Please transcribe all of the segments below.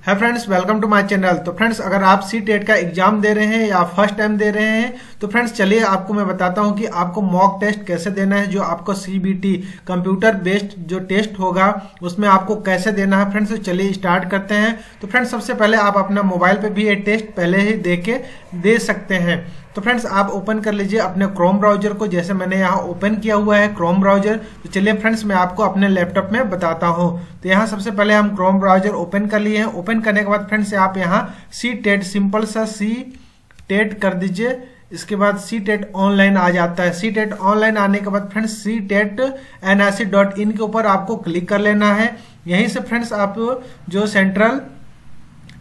है friends, welcome to my channel. तो friends, अगर आप सी टेट का एग्जाम दे रहे हैं या फर्स्ट टाइम दे रहे हैं तो फ्रेंड्स चलिए आपको मैं बताता हूं कि आपको मॉक टेस्ट कैसे देना है। जो आपको सीबीटी कंप्यूटर बेस्ड जो टेस्ट होगा उसमें आपको कैसे देना है फ्रेंड्स। तो चलिए स्टार्ट करते हैं। तो फ्रेंड्स सबसे पहले आप अपना मोबाइल पे भी ये टेस्ट पहले ही दे सकते हैं। तो फ्रेंड्स आप ओपन कर लीजिए अपने क्रोम ब्राउजर को, जैसे मैंने यहाँ ओपन किया हुआ है क्रोम ब्राउजर। तो चलिए फ्रेंड्स मैं आपको अपने लैपटॉप में बताता हूँ। तो यहाँ सबसे पहले हम क्रोम ब्राउजर ओपन कर लिए हैं। ओपन करने के बाद फ्रेंड्स आप यहाँ सी टेट सिंपल सा सी टेट कर दीजिए। इसके बाद सी टेट ऑनलाइन आ जाता है। सी टेट ऑनलाइन आने के बाद फ्रेंड्स सी टेट NIC.in के ऊपर आपको क्लिक कर लेना है। यहीं से फ्रेंड्स आप जो central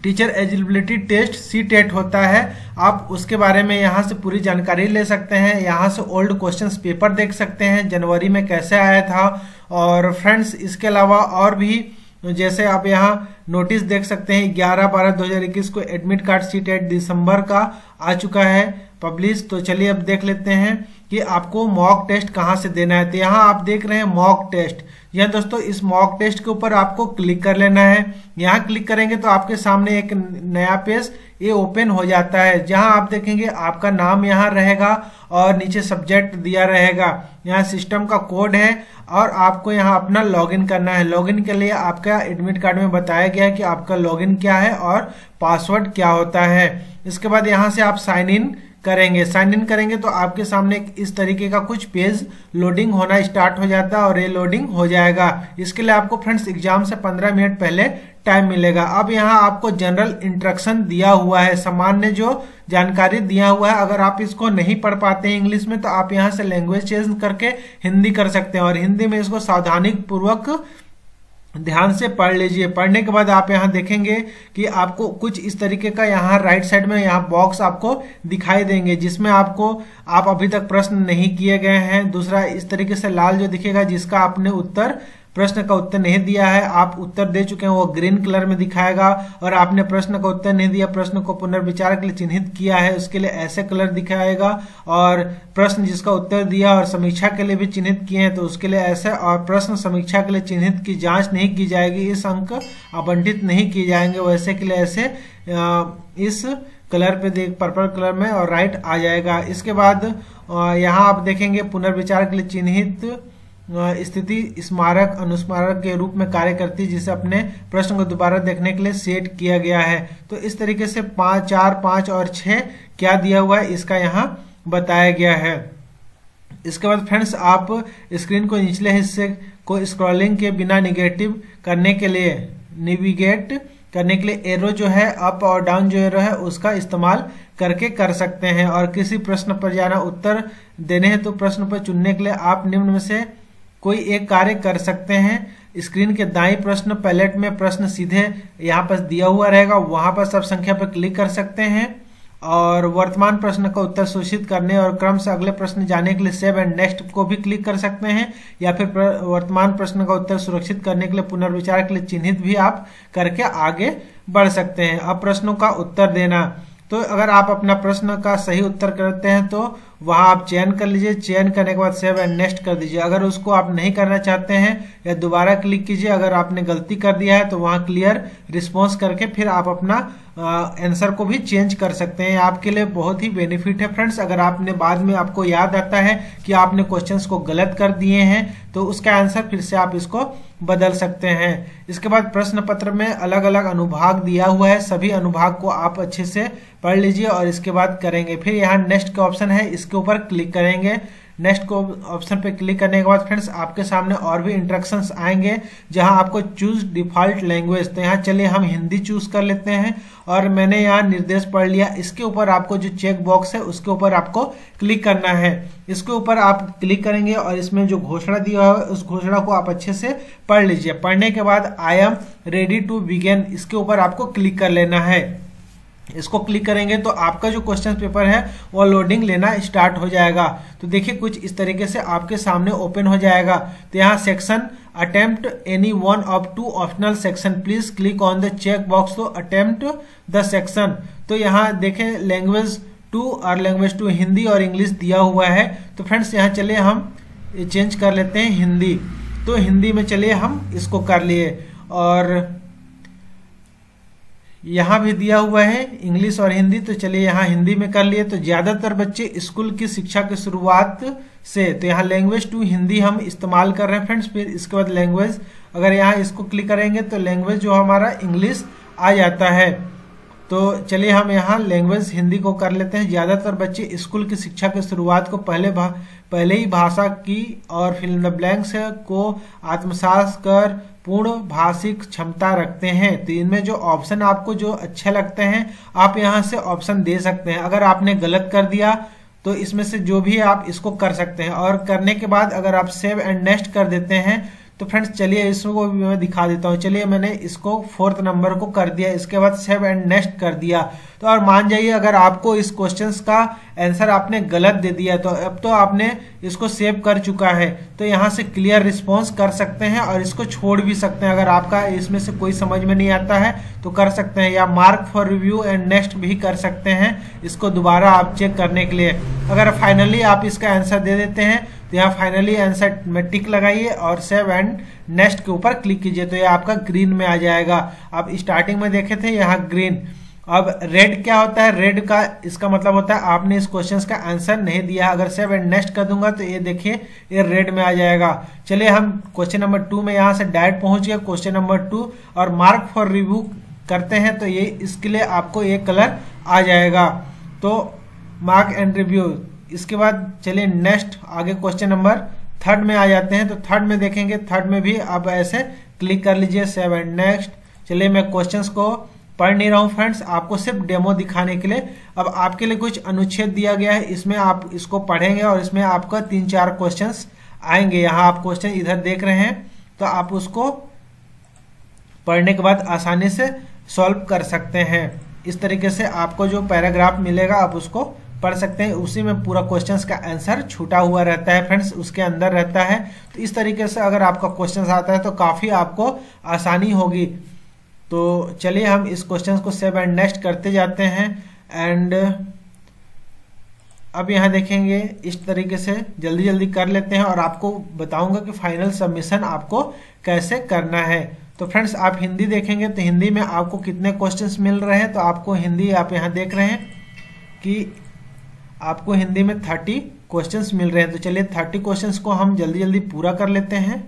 teacher eligibility test CTET होता है आप उसके बारे में यहाँ से पूरी जानकारी ले सकते हैं। यहाँ से ओल्ड क्वेश्चंस पेपर देख सकते हैं जनवरी में कैसे आया था। और फ्रेंड्स इसके अलावा और भी जैसे आप यहाँ नोटिस देख सकते हैं 11/12/2021 को एडमिट कार्ड सी टेट दिसंबर का आ चुका है पब्लिश। तो चलिए अब देख लेते हैं कि आपको मॉक टेस्ट कहाँ से देना है। तो यहाँ आप देख रहे हैं मॉक टेस्ट। यह दोस्तों इस मॉक टेस्ट के ऊपर आपको क्लिक कर लेना है। यहाँ क्लिक करेंगे तो आपके सामने एक नया पेज ये ओपन हो जाता है, जहां आप देखेंगे आपका नाम यहाँ रहेगा और नीचे सब्जेक्ट दिया रहेगा। यहाँ सिस्टम का कोड है और आपको यहाँ अपना लॉगिन करना है। लॉगिन के लिए आपका एडमिट कार्ड में बताया गया है कि आपका लॉगिन क्या है और पासवर्ड क्या होता है। इसके बाद यहाँ से आप साइन इन करेंगे। साइन इन करेंगे तो आपके सामने इस तरीके का कुछ पेज लोडिंग होना स्टार्ट हो जाता है और ये लोडिंग हो जाएगा। इसके लिए आपको फ्रेंड्स एग्जाम से 15 मिनट पहले टाइम मिलेगा। अब यहाँ आपको जनरल इंस्ट्रक्शन दिया हुआ है, सामान्य जो जानकारी दिया हुआ है। अगर आप इसको नहीं पढ़ पाते हैं इंग्लिश में तो आप यहाँ से लैंग्वेज चेंज करके हिंदी कर सकते हैं और हिंदी में इसको सावधानी पूर्वक ध्यान से पढ़ लीजिए। पढ़ने के बाद आप यहाँ देखेंगे कि आपको कुछ इस तरीके का यहाँ राइट साइड में यहाँ बॉक्स आपको दिखाई देंगे जिसमें आप अभी तक प्रश्न नहीं किए गए हैं। दूसरा इस तरीके से लाल जो दिखेगा जिसका आपने प्रश्न का उत्तर नहीं दिया है, आप उत्तर दे चुके हैं, वो ग्रीन कलर में दिखाएगा। और आपने प्रश्न का उत्तर नहीं दिया, प्रश्न को पुनर्विचार के लिए चिन्हित किया है, उसके लिए ऐसे कलर दिखाएगा। और प्रश्न जिसका उत्तर दिया और समीक्षा के लिए भी चिन्हित किए हैं तो उसके लिए ऐसे। और प्रश्न समीक्षा के लिए चिन्हित की जांच नहीं की जाएगी, इस अंक आवंटित नहीं किए जाएंगे, वैसे के लिए ऐसे इस कलर पे देख पर्पल कलर में और राइट आ जाएगा। इसके बाद यहाँ आप देखेंगे पुनर्विचार के लिए चिन्हित स्थिति स्मारक अनुस्मारक के रूप में कार्य करती है, जिसे अपने प्रश्न को दोबारा देखने के लिए सेट किया गया है। तो इस तरीके से 5, 4, 5 और 6 क्या दिया हुआ है इसका यहाँ बताया गया है। इसके बाद फ्रेंड्स आप स्क्रीन को निचले हिस्से को स्क्रॉलिंग के बिना नेविगेट करने के लिए एरो जो है अप और डाउन जो एरो है उसका इस्तेमाल करके कर सकते हैं। और किसी प्रश्न पर जाना उत्तर देने हैं तो प्रश्न पर चुनने के लिए आप निम्न में से कोई एक कार्य कर सकते हैं। स्क्रीन के दाईं प्रश्न पैलेट में प्रश्न सीधे यहाँ पर दिया हुआ रहेगा, वहां पर सब संख्या पर क्लिक कर सकते हैं और वर्तमान प्रश्न का उत्तर सूचित करने और क्रम से अगले प्रश्न जाने के लिए सेव एंड नेक्स्ट को भी क्लिक कर सकते हैं, या फिर वर्तमान प्रश्न का उत्तर सुरक्षित करने के लिए पुनर्विचार के लिए चिन्हित भी आप करके आगे बढ़ सकते हैं। अब प्रश्नों का उत्तर देना, तो अगर आप अपना प्रश्न का सही उत्तर करते हैं तो वहां आप चयन कर लीजिए। चयन करने के बाद सेव एंड नेक्स्ट कर दीजिए। अगर उसको आप नहीं करना चाहते हैं या दोबारा क्लिक कीजिए। अगर आपने गलती कर दिया है तो वहां क्लियर रिस्पॉन्स करके फिर आप अपना आंसर को भी चेंज कर सकते हैं। आपके लिए बहुत ही बेनिफिट है फ्रेंड्स। अगर आपने बाद में आपको याद आता है कि आपने क्वेश्चंस को गलत कर दिए हैं तो उसका आंसर फिर से आप इसको बदल सकते हैं। इसके बाद प्रश्न पत्र में अलग अलग अनुभाग दिया हुआ है, सभी अनुभाग को आप अच्छे से पढ़ लीजिए और इसके बाद करेंगे। फिर यहाँ नेक्स्ट का ऑप्शन है, इसके ऊपर क्लिक करेंगे। नेक्स्ट को ऑप्शन पे क्लिक करने के बाद फ्रेंड्स आपके सामने और भी इंस्ट्रक्शंस आएंगे जहां आपको चूज डिफॉल्ट लैंग्वेज। तो यहाँ चलिए हम हिंदी चूज कर लेते हैं और मैंने यहाँ निर्देश पढ़ लिया। इसके ऊपर आपको जो चेक बॉक्स है उसके ऊपर आपको क्लिक करना है। इसके ऊपर आप क्लिक करेंगे और इसमें जो घोषणा दिया हुआ है उस घोषणा को आप अच्छे से पढ़ लीजिए। पढ़ने के बाद I am ready to begin इसके ऊपर आपको क्लिक कर लेना है। इसको क्लिक करेंगे तो आपका जो क्वेश्चन पेपर है वो लोडिंग लेना स्टार्ट हो जाएगा। तो देखिए कुछ इस तरीके से आपके सामने ओपन हो जाएगा। तो यहाँ section attempt any one of 2 optional section, please click on the check box to attempt the section. तो यहाँ देखें लैंग्वेज 2 और लैंग्वेज 2 हिंदी और इंग्लिश दिया हुआ है। तो फ्रेंड्स यहाँ चलिए हम चेंज कर लेते हैं हिंदी। तो हिंदी में चलिए हम इसको कर लिए और यहाँ भी दिया हुआ है इंग्लिश और हिंदी, तो चलिए यहाँ हिंदी में कर लिए। तो ज्यादातर बच्चे स्कूल की शिक्षा की शुरुआत से, तो यहाँ लैंग्वेज 2 हिंदी हम इस्तेमाल कर रहे हैं फ्रेंड्स। फिर इसके बाद लैंग्वेज, अगर यहाँ इसको क्लिक करेंगे तो लैंग्वेज जो हमारा इंग्लिश आ जाता है। तो चलिए हम यहाँ लैंग्वेज हिंदी को कर लेते हैं। ज्यादातर बच्चे स्कूल की शिक्षा की शुरुआत को पहले ही भाषा की और फिल इन द ब्लैंक्स को आत्मसात कर पूर्ण भाषिक क्षमता रखते हैं। तो इनमें जो ऑप्शन आपको जो अच्छे लगते हैं आप यहाँ से ऑप्शन दे सकते हैं। अगर आपने गलत कर दिया तो इसमें से जो भी आप इसको कर सकते हैं। और करने के बाद अगर आप सेव एंड नेक्स्ट कर देते हैं तो फ्रेंड्स चलिए इसको भी मैं दिखा देता हूँ। चलिए मैंने इसको 4th नंबर को कर दिया, इसके बाद सेव एंड नेक्स्ट कर दिया। तो और मान जाइए अगर आपको इस क्वेश्चंस का आंसर आपने गलत दे दिया तो अब तो आपने इसको सेव कर चुका है, तो यहाँ से क्लियर रिस्पॉन्स कर सकते हैं और इसको छोड़ भी सकते हैं। अगर आपका इसमें से कोई समझ में नहीं आता है तो कर सकते हैं, या mark for review and next भी कर सकते हैं इसको दोबारा आप चेक करने के लिए। अगर फाइनली आप इसका आंसर दे देते हैं तो यहाँ फाइनली आंसर में टिक लगाइए और सेव एंड नेक्स्ट के ऊपर क्लिक कीजिए, तो ये आपका ग्रीन में आ जाएगा। आप स्टार्टिंग में देखे थे यहाँ ग्रीन, अब रेड क्या होता है? रेड का इसका मतलब होता है आपने इस क्वेश्चन का आंसर नहीं दिया। अगर सेव एंड नेक्स्ट कर दूंगा तो ये देखिए ये रेड में आ जाएगा। चलिए हम क्वेश्चन नंबर 2 में यहाँ से डायरेक्ट पहुंच गए क्वेश्चन नंबर 2 और मार्क फॉर रिव्यू करते हैं तो ये इसके लिए आपको ये कलर आ जाएगा। तो मार्क एंड रिव्यू, इसके बाद चलिए नेक्स्ट आगे क्वेश्चन नंबर 3 में आ जाते हैं। तो 3 में देखेंगे, 3 में भी आप ऐसे क्लिक कर लीजिए सेव एंड नेक्स्ट। चलिए मैं क्वेश्चंस को पढ़ नहीं रहा हूं फ्रेंड्स, आपको सिर्फ डेमो दिखाने के लिए। अब आपके लिए कुछ अनुच्छेद दिया गया है, इसमें आप इसको पढ़ेंगे और इसमें आपका 3-4 क्वेश्चंस आएंगे। यहाँ आप क्वेश्चन इधर देख रहे हैं तो आप उसको पढ़ने के बाद आसानी से सॉल्व कर सकते हैं। इस तरीके से आपको जो पैराग्राफ मिलेगा आप उसको पढ़ सकते हैं, उसी में पूरा क्वेश्चंस का आंसर छुटा हुआ रहता है फ्रेंड्स, उसके अंदर रहता है। तो इस तरीके से अगर आपका क्वेश्चंस आता है तो काफी आपको आसानी होगी। तो चलिए हम इस क्वेश्चंस को सेव एंड नेक्स्ट करते जाते हैं। एंड अब यहाँ देखेंगे इस तरीके से जल्दी जल्दी कर लेते हैं और आपको बताऊंगा कि फाइनल सबमिशन आपको कैसे करना है। तो फ्रेंड्स आप हिंदी देखेंगे तो हिंदी में आपको कितने क्वेश्चंस मिल रहे हैं, तो आपको हिंदी आप यहाँ देख रहे हैं कि आपको हिंदी में 30 क्वेश्चंस मिल रहे हैं। तो चलिए 30 क्वेश्चंस को हम जल्दी जल्दी पूरा कर लेते हैं।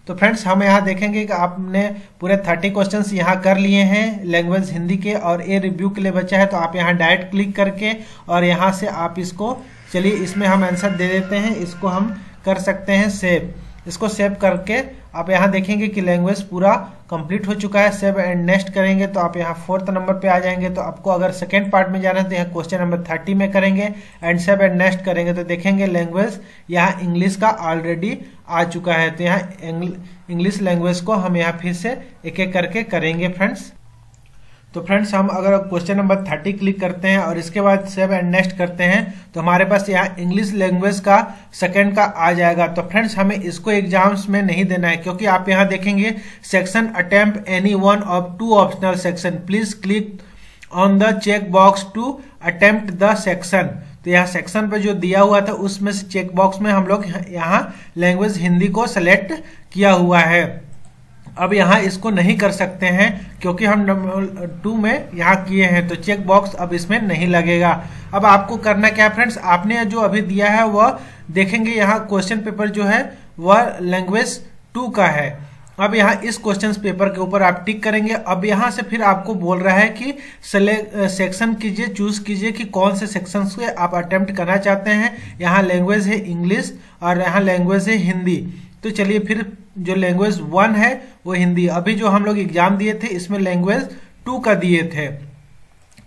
तो फ्रेंड्स हम यहाँ देखेंगे कि आपने पूरे 30 क्वेश्चंस यहाँ कर लिए हैं लैंग्वेज हिंदी के, और ये रिव्यू के लिए बचा है। तो आप यहाँ डायरेक्ट क्लिक करके और यहाँ से आप इसको, चलिए इसमें हम आंसर दे देते हैं, इसको हम कर सकते हैं सेव। इसको सेव करके आप यहाँ देखेंगे कि लैंग्वेज पूरा कंप्लीट हो चुका है। सेव एंड नेक्स्ट करेंगे तो आप यहाँ 4th नंबर पे आ जाएंगे। तो आपको अगर सेकेंड पार्ट में जाना है तो यहाँ क्वेश्चन नंबर 30 में करेंगे एंड सेव एंड नेक्स्ट करेंगे तो देखेंगे लैंग्वेज यहाँ इंग्लिश का ऑलरेडी आ चुका है। तो यहाँ इंग्लिश लैंग्वेज को हम यहाँ फिर से एक एक करके करेंगे फ्रेंड्स। तो फ्रेंड्स हम अगर क्वेश्चन नंबर 30 क्लिक करते हैं और इसके बाद सेव एंड नेक्स्ट करते हैं तो हमारे पास यहाँ इंग्लिश लैंग्वेज का सेकंड का आ जाएगा। तो फ्रेंड्स हमें इसको एग्जाम्स में नहीं देना है, क्योंकि आप यहाँ देखेंगे section attempt any one of 2 optional section, please click on the check box to attempt the section. तो यहाँ सेक्शन पे जो दिया हुआ था उसमें से चेक बॉक्स में हम लोग यहाँ लैंग्वेज हिंदी को सेलेक्ट किया हुआ है। अब यहाँ इसको नहीं कर सकते हैं क्योंकि हम नंबर 2 में यहाँ किए हैं, तो चेक बॉक्स अब इसमें नहीं लगेगा। अब आपको करना क्या है फ्रेंड्स, आपने जो अभी दिया है वह देखेंगे यहाँ क्वेश्चन पेपर जो है वह लैंग्वेज 2 का है। अब यहाँ इस क्वेश्चन पेपर के ऊपर आप टिक करेंगे। अब यहाँ से फिर आपको बोल रहा है कि सेक्शन कीजिए, चूज कीजिए कि कौन से सेक्शन से आप अटेम्प्ट करना चाहते हैं। यहाँ लैंग्वेज है इंग्लिश और यहाँ लैंग्वेज है हिंदी। तो चलिए फिर जो लैंग्वेज 1 है वो हिंदी, अभी जो हम लोग एग्जाम दिए थे इसमें लैंग्वेज 2 का दिए थे।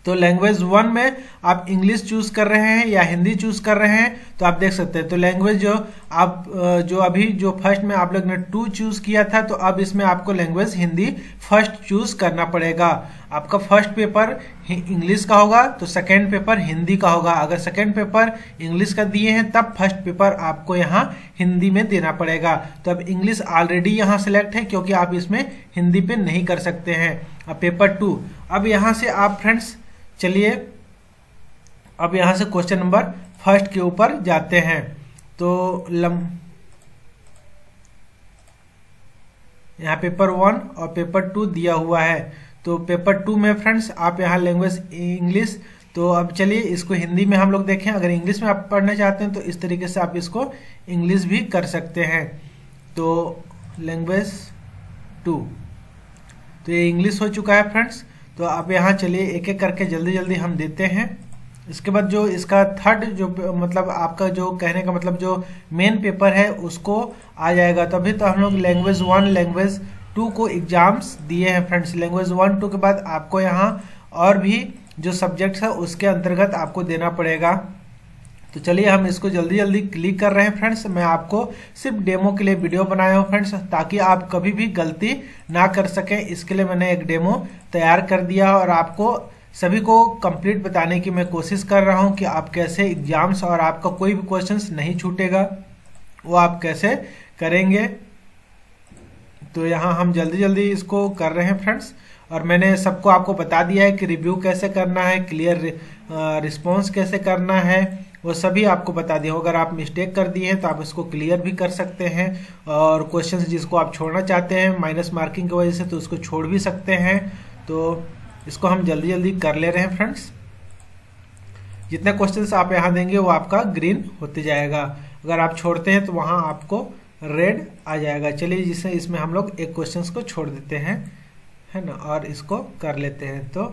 तो लैंग्वेज 1 में आप इंग्लिश चूज कर रहे हैं या हिंदी चूज कर रहे हैं तो आप देख सकते हैं। तो लैंग्वेज जो आप जो अभी जो फर्स्ट में आप लोग ने 2 चूज किया था, तो अब इसमें आपको लैंग्वेज हिंदी फर्स्ट चूज करना पड़ेगा। आपका फर्स्ट पेपर इंग्लिश का होगा तो सेकेंड पेपर हिंदी का होगा। अगर सेकेंड पेपर इंग्लिश का दिए हैं तब फर्स्ट पेपर आपको यहाँ हिंदी में देना पड़ेगा। तो अब इंग्लिश ऑलरेडी यहाँ सिलेक्ट है क्योंकि आप इसमें हिंदी पे नहीं कर सकते हैं। अब पेपर 2, अब यहाँ से आप फ्रेंड्स चलिए अब यहाँ से क्वेश्चन नंबर 1 के ऊपर जाते हैं। तो यहाँ पेपर 1 और पेपर 2 दिया हुआ है। तो पेपर 2 में फ्रेंड्स आप यहाँ लैंग्वेज इंग्लिश, तो अब चलिए इसको हिंदी में हम लोग देखें। अगर इंग्लिश में आप पढ़ना चाहते हैं तो इस तरीके से आप इसको इंग्लिश भी कर सकते हैं। तो लैंग्वेज 2, तो ये इंग्लिश हो चुका है फ्रेंड्स। तो आप यहाँ चलिए एक एक करके जल्दी जल्दी हम देते हैं। इसके बाद जो इसका थर्ड जो मतलब आपका जो कहने का मतलब जो मेन पेपर है उसको आ जाएगा। तभी तो हम लोग लैंग्वेज 1 लैंग्वेज 2 को एग्जाम्स दिए हैं फ्रेंड्स। लैंग्वेज 1 2 के बाद आपको यहाँ और भी जो सब्जेक्ट्स है उसके अंतर्गत आपको देना पड़ेगा। तो चलिए हम इसको जल्दी जल्दी क्लिक कर रहे हैं फ्रेंड्स। मैं आपको सिर्फ डेमो के लिए वीडियो बनाया हूँ फ्रेंड्स, ताकि आप कभी भी गलती ना कर सकें। इसके लिए मैंने एक डेमो तैयार कर दिया और आपको सभी को कंप्लीट बताने की मैं कोशिश कर रहा हूं कि आप कैसे एग्जाम्स और आपका कोई भी क्वेश्चंस नहीं छूटेगा वो आप कैसे करेंगे। तो यहाँ हम जल्दी जल्दी इसको कर रहे हैं फ्रेंड्स, और मैंने सबको आपको बता दिया है कि रिव्यू कैसे करना है, क्लियर रिस्पॉन्स कैसे करना है, वो सभी आपको बता दिया। अगर आप मिस्टेक कर दिए हैं तो आप इसको क्लियर भी कर सकते हैं, और क्वेश्चंस जिसको आप छोड़ना चाहते हैं माइनस मार्किंग की वजह से तो उसको छोड़ भी सकते हैं। तो इसको हम जल्दी जल्दी कर ले रहे हैं फ्रेंड्स। जितने क्वेश्चंस आप यहाँ देंगे वो आपका ग्रीन होते जाएगा, अगर आप छोड़ते हैं तो वहाँ आपको रेड आ जाएगा। चलिए जिससे इसमें हम लोग एक क्वेश्चंस को छोड़ देते हैं, है ना, और इसको कर लेते हैं। तो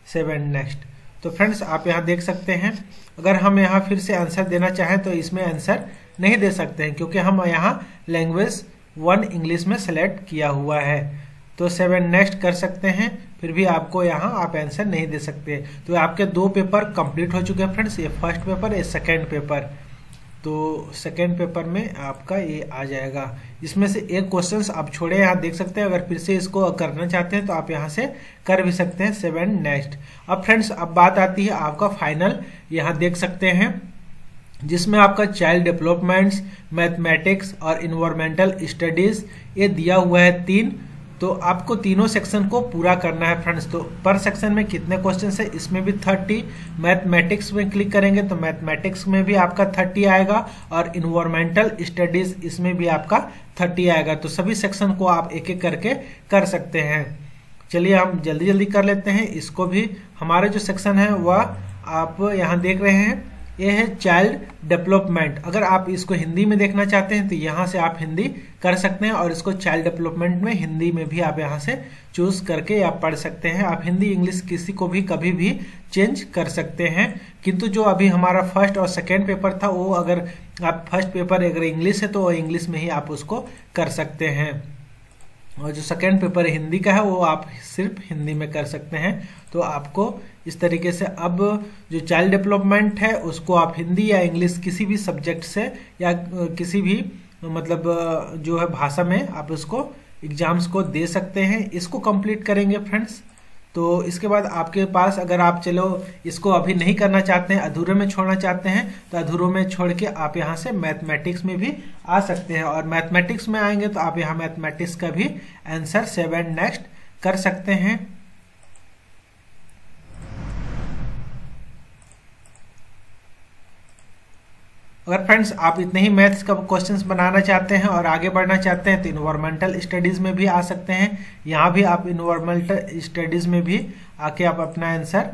7 नेक्स्ट। तो फ्रेंड्स आप यहाँ देख सकते हैं, अगर हम यहाँ फिर से आंसर देना चाहें तो इसमें आंसर नहीं दे सकते हैं, क्योंकि हम यहाँ लैंग्वेज 1 इंग्लिश में सेलेक्ट किया हुआ है। तो 7 नेक्स्ट कर सकते हैं, फिर भी आपको यहाँ आप आंसर नहीं दे सकते। तो आपके 2 पेपर कंप्लीट हो चुके हैं फ्रेंड्स, ये फर्स्ट पेपर, ये सेकेंड पेपर। तो सेकेंड पेपर में आपका ये आ जाएगा। इसमें से एक क्वेश्चंस आप छोड़े, यहाँ देख सकते हैं। अगर फिर से इसको करना चाहते हैं तो आप यहाँ से कर भी सकते हैं। 7 नेक्स्ट। अब फ्रेंड्स अब बात आती है आपका फाइनल, यहाँ देख सकते हैं, जिसमें आपका चाइल्ड डेवलपमेंट्स, मैथमेटिक्स और इन्वायरमेंटल स्टडीज ये दिया हुआ है 3। तो आपको तीनों सेक्शन को पूरा करना है फ्रेंड्स। तो पर सेक्शन में कितने क्वेश्चन है, इसमें भी 30। मैथमेटिक्स में क्लिक करेंगे तो मैथमेटिक्स में भी आपका 30 आएगा, और इन्वायरमेंटल स्टडीज इसमें भी आपका 30 आएगा। तो सभी सेक्शन को आप एक एक करके कर सकते हैं। चलिए हम जल्दी जल्दी कर लेते हैं इसको भी। हमारे जो सेक्शन है वह आप यहाँ देख रहे हैं, ये है चाइल्ड डेवलपमेंट। अगर आप इसको हिंदी में देखना चाहते हैं तो यहाँ से आप हिंदी कर सकते हैं, और इसको चाइल्ड डेवलपमेंट में हिंदी में भी आप यहाँ से चूज करके आप पढ़ सकते हैं। आप हिंदी इंग्लिश किसी को भी कभी भी चेंज कर सकते हैं। किंतु जो अभी हमारा फर्स्ट और सेकेंड पेपर था, वो अगर आप फर्स्ट पेपर अगर इंग्लिश है तो इंग्लिश में ही आप उसको कर सकते हैं, और जो सेकेंड पेपर हिंदी का है वो आप सिर्फ हिंदी में कर सकते हैं। तो आपको इस तरीके से अब जो चाइल्ड डेवलपमेंट है उसको आप हिंदी या इंग्लिश किसी भी सब्जेक्ट से या किसी भी मतलब जो है भाषा में आप उसको एग्जाम्स को दे सकते हैं। इसको कंप्लीट करेंगे फ्रेंड्स। तो इसके बाद आपके पास अगर आप चलो इसको अभी नहीं करना चाहते हैं, अधूरे में छोड़ना चाहते हैं, तो अधूरों में छोड़ के आप यहाँ से मैथमेटिक्स में भी आ सकते हैं। और मैथमेटिक्स में आएंगे तो आप यहाँ मैथमेटिक्स का भी आंसर 7 नेक्स्ट कर सकते हैं। अगर फ्रेंड्स आप इतने ही मैथ्स का क्वेश्चंस बनाना चाहते हैं और आगे बढ़ना चाहते हैं तो इन्वायरमेंटल स्टडीज में भी आ सकते हैं। यहाँ भी आप इन्वायरमेंटल स्टडीज में भी आके आप अपना आंसर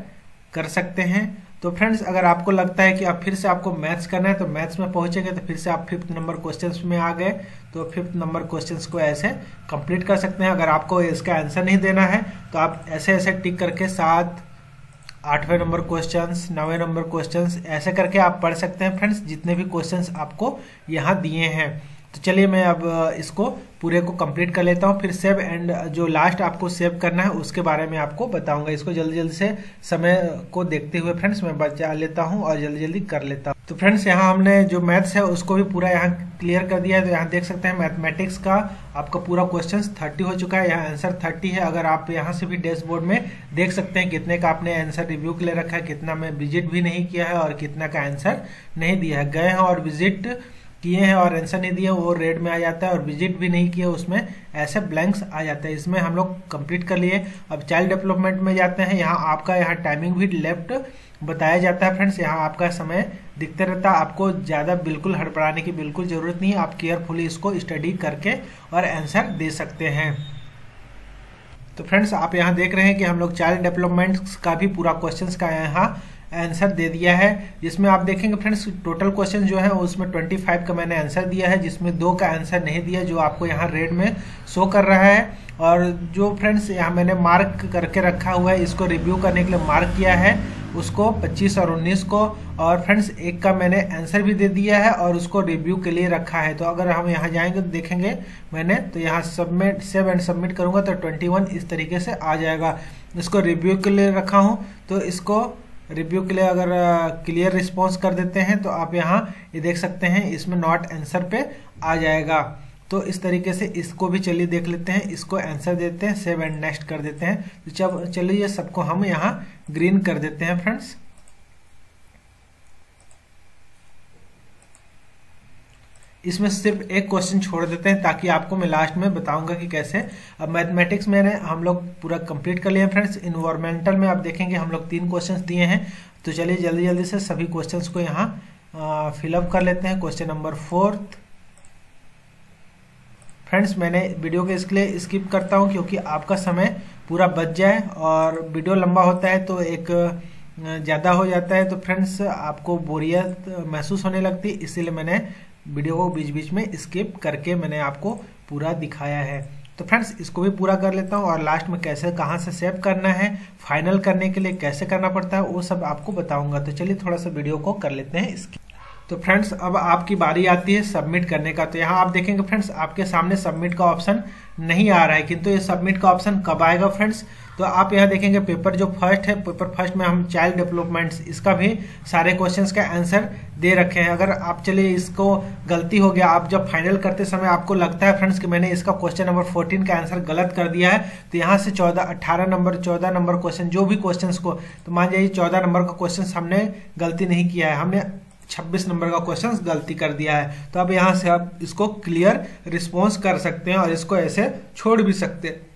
कर सकते हैं। तो फ्रेंड्स अगर आपको लगता है कि अब फिर से आपको मैथ्स करना है तो मैथ्स में पहुंचेंगे तो फिर से आप 5th नंबर क्वेश्चंस में आ गए, तो 5th नंबर क्वेश्चंस को ऐसे कंप्लीट कर सकते हैं। अगर आपको इसका आंसर नहीं देना है तो आप ऐसे ऐसे टिक करके 7, 8वें नंबर क्वेश्चंस, 9वें नंबर क्वेश्चंस ऐसे करके आप पढ़ सकते हैं फ्रेंड्स, जितने भी क्वेश्चंस आपको यहाँ दिए हैं। तो चलिए मैं अब इसको पूरे को कंप्लीट कर लेता हूँ, फिर सेव एंड जो लास्ट आपको सेव करना है उसके बारे में आपको बताऊंगा। इसको जल्दी जल्दी से समय को देखते हुए फ्रेंड्स मैं बचा लेता हूँ और जल्दी जल्दी कर लेता हूँ। तो फ्रेंड्स यहाँ हमने जो मैथ्स है उसको भी पूरा यहाँ क्लियर कर दिया है। तो यहाँ देख सकते हैं मैथमेटिक्स का आपका पूरा क्वेश्चन 30 हो चुका है, यहाँ आंसर 30 है। अगर आप यहाँ से भी डैशबोर्ड में देख सकते हैं कितने का आपने आंसर रिव्यू के लिए रखा है, कितना में विजिट भी नहीं किया है और कितना का आंसर नहीं दिया है। गए हैं और विजिट किए हैं और आंसर नहीं दिए वो रेड में आ जाता है, और विजिट भी नहीं किए उसमें ऐसे ब्लैंक्स आ जाता है। इसमें हम लोग कंप्लीट कर लिए। अब चाइल्ड डेवलपमेंट में जाते हैं। यहाँ आपका यहाँ टाइमिंग भी लेफ्ट बताया जाता है फ्रेंड्स। यहाँ आपका समय दिखते रहता है। आपको ज़्यादा बिल्कुल हड़बड़ाने की बिल्कुल ज़रूरत नहीं है। आप केयरफुली इसको स्टडी करके और आंसर दे सकते हैं। तो फ्रेंड्स आप यहाँ देख रहे हैं कि हम लोग चाइल्ड डेवलपमेंट का भी पूरा क्वेश्चंस का यहाँ आंसर दे दिया है, जिसमें आप देखेंगे फ्रेंड्स टोटल क्वेश्चन जो है उसमें 25 का मैंने आंसर दिया है, जिसमें 2 का आंसर नहीं दिया जो आपको यहाँ रेड में शो कर रहा है। और जो फ्रेंड्स यहाँ मैंने मार्क करके रखा हुआ है इसको रिव्यू करने के लिए मार्क किया है उसको 25 और 19 को। और फ्रेंड्स 1 का मैंने आंसर भी दे दिया है और उसको रिव्यू के लिए रखा है। तो अगर हम यहाँ जाएंगे तो देखेंगे मैंने तो यहाँ सबमिट सेव एंड सबमिट करूंगा तो 21 इस तरीके से आ जाएगा। इसको रिव्यू के लिए रखा हूँ, तो इसको रिव्यू के लिए अगर क्लियर रिस्पॉन्स कर देते हैं तो आप यहाँ ये देख सकते हैं इसमें नॉट आंसर पे आ जाएगा। तो इस तरीके से इसको भी चलिए देख लेते हैं, इसको आंसर देते हैं, सेव एंड नेक्स्ट कर देते हैं। तो चलिए सबको हम यहाँ ग्रीन कर देते हैं फ्रेंड्स। इसमें सिर्फ एक क्वेश्चन छोड़ देते हैं ताकि आपको मैं लास्ट में बताऊंगा कि कैसे। अब मैथमेटिक्स में हम लोग पूरा कंप्लीट कर लिए हैं फ्रेंड्स। इन्वायरमेंटल में आप देखेंगे हम लोग 3 क्वेश्चंस दिए हैं। तो चलिए जल्दी जल्दी से सभी क्वेश्चंस को यहाँ फिलअप कर लेते हैं। क्वेश्चन नंबर 4 फ्रेंड्स मैंने वीडियो को इसके लिए स्किप करता हूँ क्योंकि आपका समय पूरा बच जाए, और वीडियो लंबा होता है तो एक ज़्यादा हो जाता है तो फ्रेंड्स आपको बोरियत महसूस होने लगती है, इसीलिए मैंने वीडियो को बीच बीच में स्किप करके मैंने आपको पूरा दिखाया है। तो फ्रेंड्स इसको भी पूरा कर लेता हूँ और लास्ट में कैसे कहाँ से सेव करना है, फाइनल करने के लिए कैसे करना पड़ता है वो सब आपको बताऊंगा। तो चलिए थोड़ा सा वीडियो को कर लेते हैं इसकी। तो फ्रेंड्स अब आपकी बारी आती है सबमिट करने का। तो यहाँ आप देखेंगे फ्रेंड्स आपके सामने सबमिट का ऑप्शन नहीं आ रहा है, किंतु ये सबमिट का ऑप्शन कब आएगा फ्रेंड्स। तो आप यहाँ देखेंगे पेपर जो फर्स्ट है, पेपर फर्स्ट में हम चाइल्ड डेवलपमेंट्स इसका भी सारे क्वेश्चंस का आंसर दे रखे हैं। अगर आप चलिए इसको गलती हो गया, आप जब फाइनल करते समय आपको लगता है फ्रेंड्स कि मैंने इसका क्वेश्चन नंबर 14 का आंसर गलत कर दिया है, तो यहाँ से 14 नंबर क्वेश्चन जो भी क्वेश्चन को, तो मान जाइए 14 नंबर का क्वेश्चन हमने गलती नहीं किया है, हमने 26 नंबर का क्वेश्चन गलती कर दिया है। तो अब यहाँ से आप इसको क्लियर रिस्पॉन्स कर सकते हैं और इसको ऐसे छोड़ भी सकते हैं।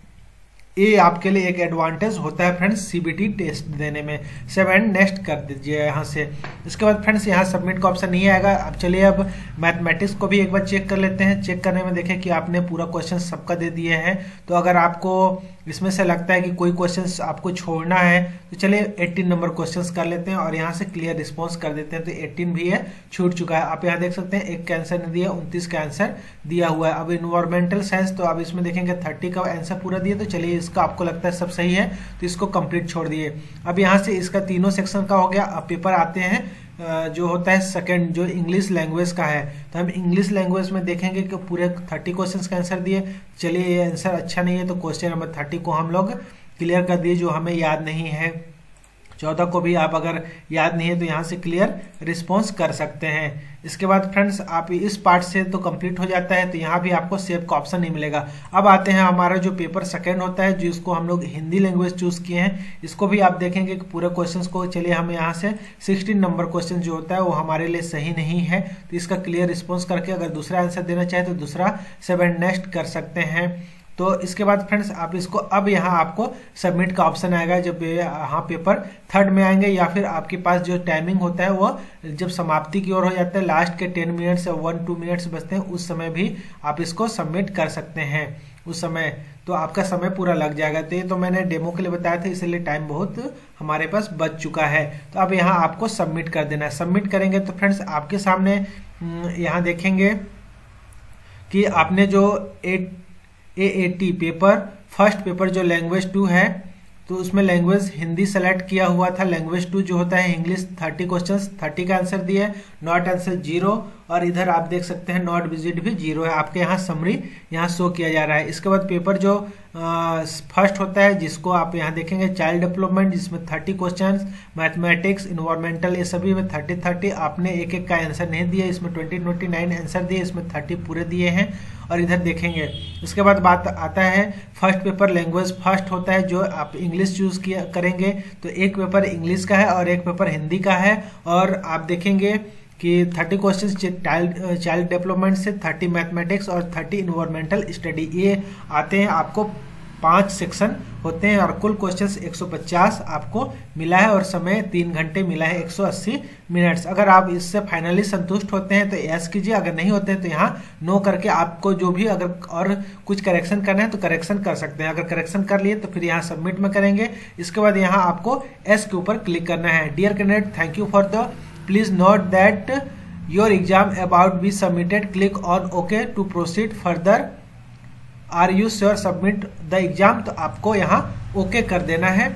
ये आपके लिए एक एडवांटेज होता है फ्रेंड्स सीबीटी टेस्ट देने में। सेव एंड नेक्स्ट कर दीजिए यहाँ से। इसके बाद फ्रेंड्स यहाँ सबमिट का ऑप्शन नहीं आएगा। अब चलिए अब मैथमेटिक्स को भी एक बार चेक कर लेते हैं। चेक करने में देखें कि आपने पूरा क्वेश्चन सबका दे दिए हैं। तो अगर आपको इसमें से लगता है कि कोई क्वेश्चंस आपको छोड़ना है तो चलिए 18 नंबर क्वेश्चंस कर लेते हैं और यहाँ से क्लियर रिस्पॉन्स कर देते हैं। तो 18 भी है, छूट चुका है। आप यहाँ देख सकते हैं 1 का आंसर नहीं दिया, 29 का आंसर दिया हुआ है। अब इन्वायरमेंटल साइंस तो आप इसमें देखेंगे 30 का आंसर पूरा दिया। तो चलिए इसका आपको लगता है सब सही है तो इसको कंप्लीट छोड़ दिए। अब यहाँ से इसका तीनों सेक्शन का हो गया। अब पेपर आते हैं जो होता है सेकंड, जो इंग्लिश लैंग्वेज का है। तो हम इंग्लिश लैंग्वेज में देखेंगे कि पूरे 30 क्वेश्चंस का आंसर दिए। चलिए ये आंसर अच्छा नहीं है तो क्वेश्चन नंबर 30 को हम लोग क्लियर कर दिए जो हमें याद नहीं है। 14 को भी आप अगर याद नहीं है तो यहाँ से क्लियर रिस्पॉन्स कर सकते हैं। इसके बाद फ्रेंड्स आप इस पार्ट से तो कंप्लीट हो जाता है, तो यहाँ भी आपको सेव का ऑप्शन नहीं मिलेगा। अब आते हैं हमारा जो पेपर सेकंड होता है जिसको हम लोग हिंदी लैंग्वेज चूज किए हैं। इसको भी आप देखेंगे कि पूरे क्वेश्चंस को, चलिए हम यहाँ से 16 नंबर क्वेश्चन जो होता है वो हमारे लिए सही नहीं है, तो इसका क्लियर रिस्पॉन्स करके अगर दूसरा आंसर देना चाहे तो दूसरा सेव एंड नेक्स्ट कर सकते हैं। तो इसके बाद फ्रेंड्स आप इसको, अब यहाँ आपको सबमिट का ऑप्शन आएगा जब यहाँ पेपर थर्ड में आएंगे, या फिर आपके पास जो टाइमिंग होता है वो जब समाप्ति की ओर हो जाता है, लास्ट के 10 मिनट्स या 1-2 मिनट्स बचते हैं, उस समय भी आप इसको सबमिट कर सकते हैं। उस समय तो आपका समय पूरा लग जाएगा। तो ये तो मैंने डेमो के लिए बताया था, इसलिए टाइम बहुत हमारे पास बच चुका है। तो अब यहाँ आपको सबमिट कर देना है। सबमिट करेंगे तो फ्रेंड्स आपके सामने यहाँ देखेंगे कि आपने जो AAT पेपर फर्स्ट पेपर जो लैंग्वेज 2 है तो उसमें लैंग्वेज हिंदी सेलेक्ट किया हुआ था। लैंग्वेज 2 जो होता है इंग्लिश 30 क्वेश्चंस 30 का आंसर दिया, नॉट आंसर 0, और इधर आप देख सकते हैं नॉट विजिट भी 0 है। आपके यहाँ समरी यहाँ शो किया जा रहा है। इसके बाद पेपर जो फर्स्ट होता है जिसको आप यहाँ देखेंगे चाइल्ड डेवलपमेंट, जिसमें 30 क्वेश्चंस, मैथमेटिक्स, इन्वायरमेंटल, ये सभी में 30 आपने एक एक का आंसर नहीं दिया। इसमें 29 आंसर दिए, इसमें 30 पूरे दिए हैं। और इधर देखेंगे उसके बाद बात आता है फर्स्ट पेपर लैंग्वेज फर्स्ट होता है जो आप इंग्लिश चूज किया करेंगे, तो एक पेपर इंग्लिश का है और एक पेपर हिंदी का है। और आप देखेंगे कि 30 क्वेश्चन चाइल्ड डेवलपमेंट से, 30 मैथमेटिक्स और 30 इन्वायरमेंटल स्टडी, ये आते हैं। आपको 5 सेक्शन होते हैं और कुल क्वेश्चंस 150 आपको मिला है और समय 3 घंटे मिला है, 180 मिनट्स। अगर आप इससे फाइनली संतुष्ट होते हैं तो यस कीजिए, अगर नहीं होते हैं तो यहाँ नो करके आपको जो भी अगर और कुछ करेक्शन करना है तो करेक्शन कर सकते हैं। अगर करेक्शन कर लिए तो फिर यहाँ सबमिट में करेंगे। इसके बाद यहाँ आपको एस के ऊपर क्लिक करना है। Dear candidate, thank you for the, please note that your exam about be submitted, click on okay to proceed further, are you sure submit the exam. तो आपको यहाँ ओके कर देना है,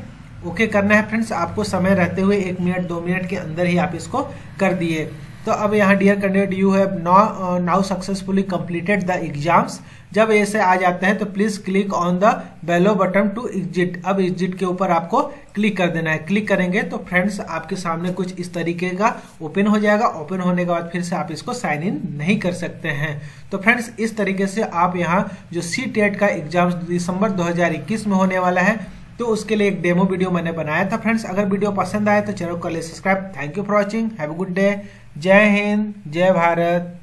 ओके करना है फ्रेंड्स। आपको समय रहते हुए 1 मिनट 2 मिनट के अंदर ही आप इसको कर दिए। तो अब यहाँ dear candidate, you have now successfully completed the exams. जब ऐसे आ जाते हैं तो please click on the below button to exit. अब एग्जिट के ऊपर आपको क्लिक कर देना है। क्लिक करेंगे तो फ्रेंड्स आपके सामने कुछ इस तरीके का ओपन हो जाएगा। ओपन होने के बाद फिर से आप इसको साइन इन नहीं कर सकते हैं। तो फ्रेंड्स इस तरीके से आप यहाँ जो CTET का एग्जाम दिसंबर 2021 में होने वाला है, तो उसके लिए एक डेमो वीडियो मैंने बनाया था। फ्रेंड्स अगर वीडियो पसंद आए तो चैनल को कर ले subscribe. Thank you for watching, have a good day. जय हिंद, जय भारत।